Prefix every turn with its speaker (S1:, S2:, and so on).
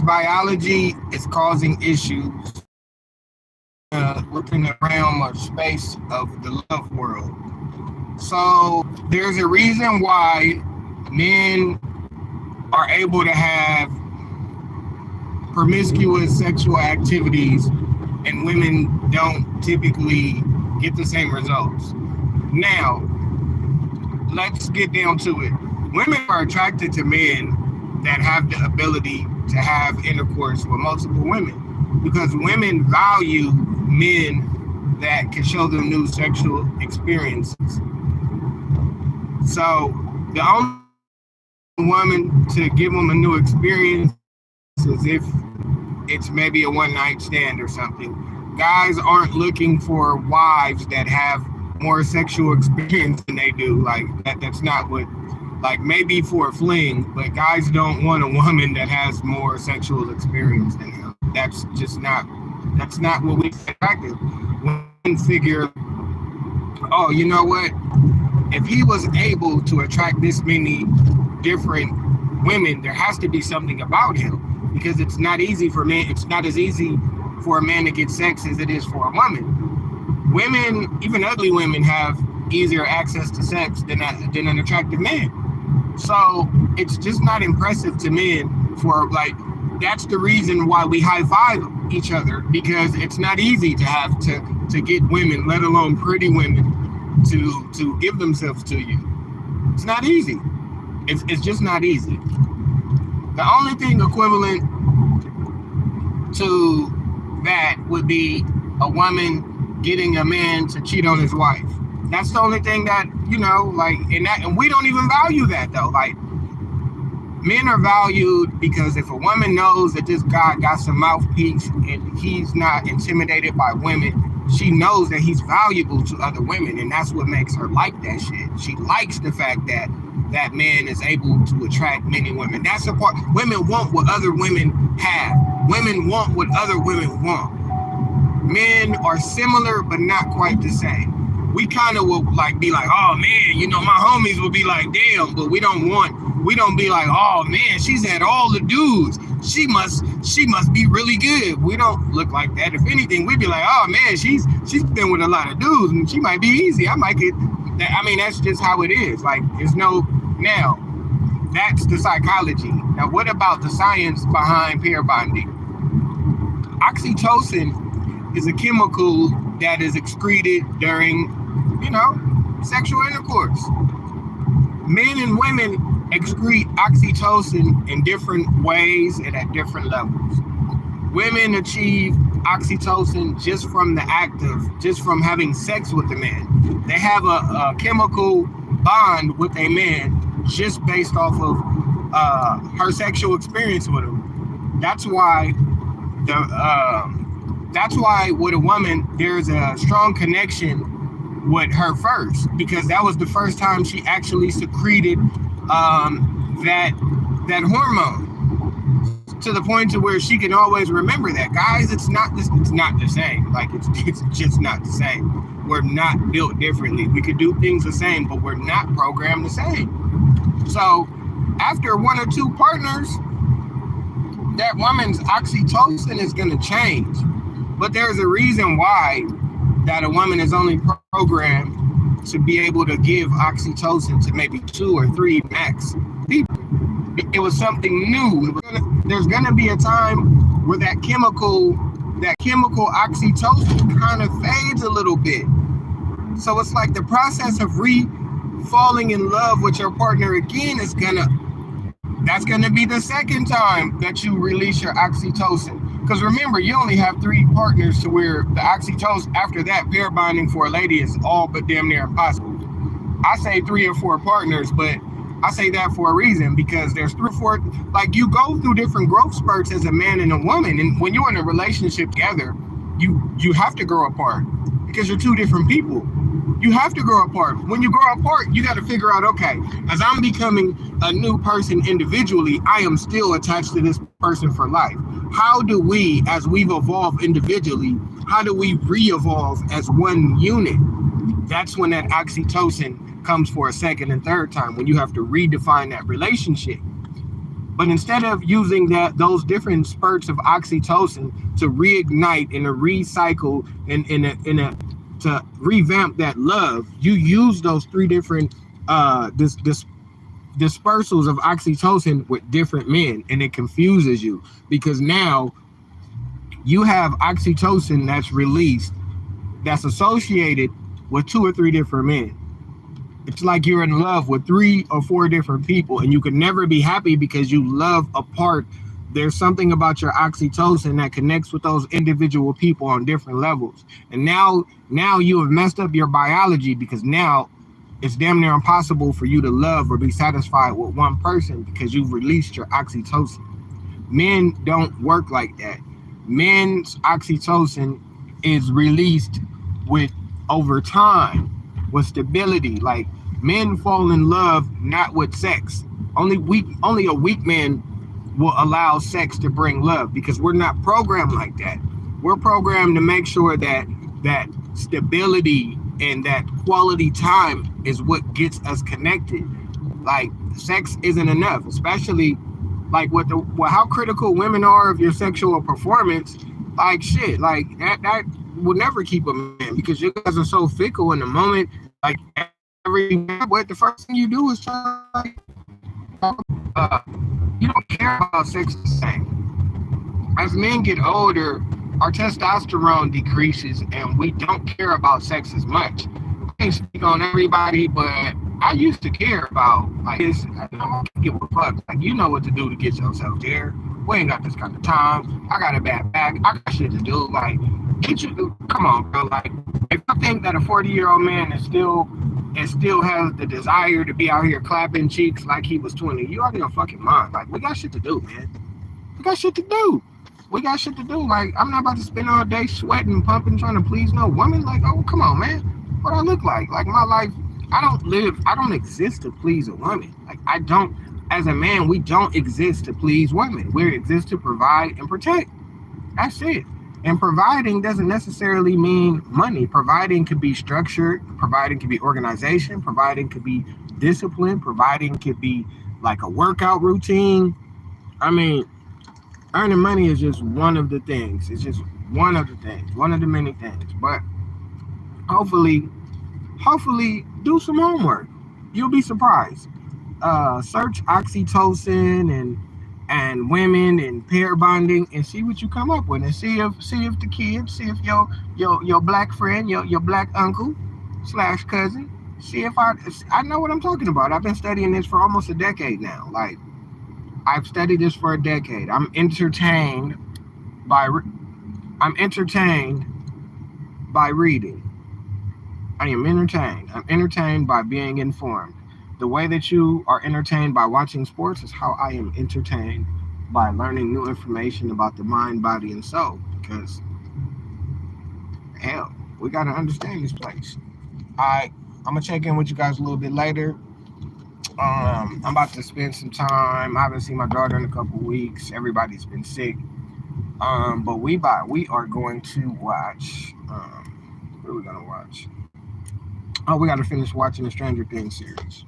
S1: biology is causing issues within the realm or space of the love world. So there's a reason why men are able to have promiscuous sexual activities and women don't typically get the same results. Now, let's get down to it. Women are attracted to men that have the ability to have intercourse with multiple women because women value men that can show them new sexual experiences. So the only woman to give them a new experience is if it's maybe a one night stand or something. Guys aren't looking for wives that have more sexual experience than they do. Like that's not what, like maybe for a fling, but guys don't want a woman that has more sexual experience than him. That's not what we attractive. Women figure, oh, you know what? If he was able to attract this many different women, there has to be something about him because it's not easy for men. It's not as easy for a man to get sex as it is for a woman. Women, even ugly women, have easier access to sex than an attractive man. So it's just not impressive to men for like, that's the reason why we high five each other, because it's not easy to have to get women, let alone pretty women, to give themselves to you. It's not easy. It's just not easy. The only thing equivalent to that would be a woman getting a man to cheat on his wife. That's the only thing that, you know, like, and we don't even value that though. Like, men are valued because if a woman knows that this guy got some mouthpiece and he's not intimidated by women, she knows that he's valuable to other women, and that's what makes her like that shit. She likes the fact that that man is able to attract many women. That's the part. Women want what other women have. Women want what other women want. Men are similar, but not quite the same. We kind of will like be like, oh man, you know, my homies will be like, damn, but we don't be like, oh man, she's had all the dudes. She must be really good. We don't look like that. If anything, we'd be like, oh man, she's been with a lot of dudes and she might be easy. I might get that. I mean, that's just how it is. Like, now, that's the psychology. Now, what about the science behind pair bonding? Oxytocin is a chemical that is excreted during, sexual intercourse. Men and women excrete oxytocin in different ways and at different levels. Women achieve oxytocin just from having sex with a man. They have a chemical bond with a man just based off of her sexual experience with him. That's why with a woman, there's a strong connection with her first, because that was the first time she actually secreted that hormone, to the point to where she can always remember that. Guys, it's not the same. Like, it's just not the same. We're not built differently. We could do things the same, but we're not programmed the same. So after one or two partners, that woman's oxytocin is going to change. But there's a reason why that a woman is only programmed to be able to give oxytocin to maybe 2 or 3 max people. It was something new. There's going to be a time where that chemical oxytocin kind of fades a little bit. So it's like the process of falling in love with your partner again that's gonna be the second time that you release your oxytocin. Because remember, you only have 3 partners, to where the oxytocin after that, pair bonding for a lady is all but damn near impossible. I say 3 or 4 partners, but I say that for a reason, because there's 3 or 4, like, you go through different growth spurts as a man and a woman, and when you're in a relationship together, you have to grow apart because you're 2 different people. You have to grow apart. When you grow apart, you got to figure out, okay, as I'm becoming a new person individually, I am still attached to this person for life. How do we, as we've evolved individually, how do we re-evolve as one unit? That's when that oxytocin comes for a second and third time, when you have to redefine that relationship. But instead of using those different spurts of oxytocin to reignite and to recycle and to revamp that love, you use those three different this dispersals of oxytocin with different men, and it confuses you because now you have oxytocin that's released that's associated with two or three different men. It's like you're in love with three or four different people, and you can never be happy because you love a part. There's something about your oxytocin that connects with those individual people on different levels. And now you have messed up your biology because now it's damn near impossible for you to love or be satisfied with one person because you've released your oxytocin. Men don't work like that. Men's oxytocin is released with over time, with stability. Like, men fall in love not with sex. Only a weak man will allow sex to bring love because we're not programmed like that. We're programmed to make sure that stability and that quality time is what gets us connected. Like, sex isn't enough, especially like how critical women are of your sexual performance. Like, shit, like that will never keep a man because you guys are so fickle in the moment. Like, the first thing you do is try. You don't care about sex the same. As men get older, our testosterone decreases, and we don't care about sex as much. I can't speak on everybody, but I used to care about like this. I don't give a fuck. Like, you know what to do to get yourself there. We ain't got this kind of time. I got a bad back. I got shit to do. Like, come on, bro. Like, if I think that a 40-year-old man is still has the desire to be out here clapping cheeks like he was 20, you out of your fucking mind. Like, we got shit to do, man. We got shit to do. Like, I'm not about to spend all day sweating, pumping, trying to please no woman. Like, oh, come on, man. What I look like? Like, my life, I don't exist to please a woman. Like, as a man, we don't exist to please women. We exist to provide and protect. That's it. And providing doesn't necessarily mean money. Providing could be structured. Providing could be organization. Providing could be discipline. Providing could be like a workout routine. I mean, earning money is just one of the things. It's just one of the things, one of the many things. But hopefully do some homework. You'll be surprised. Search oxytocin and women and pair bonding and see what you come up with, and see if the kids, see if your black friend, your black uncle / cousin, see if I know what I'm talking about. I've been studying this for almost a decade now. Like, I've studied this for a decade. I'm entertained by reading. I am entertained. I'm entertained by being informed. The way that you are entertained by watching sports is how I am entertained by learning new information about the mind, body, and soul. Because, hell, we got to understand this place. I'm going to check in with you guys a little bit later. I'm about to spend some time. I haven't seen my daughter in a couple weeks. Everybody's been sick. But we are going to watch. What are we going to watch? Oh, we got to finish watching the Stranger Things series.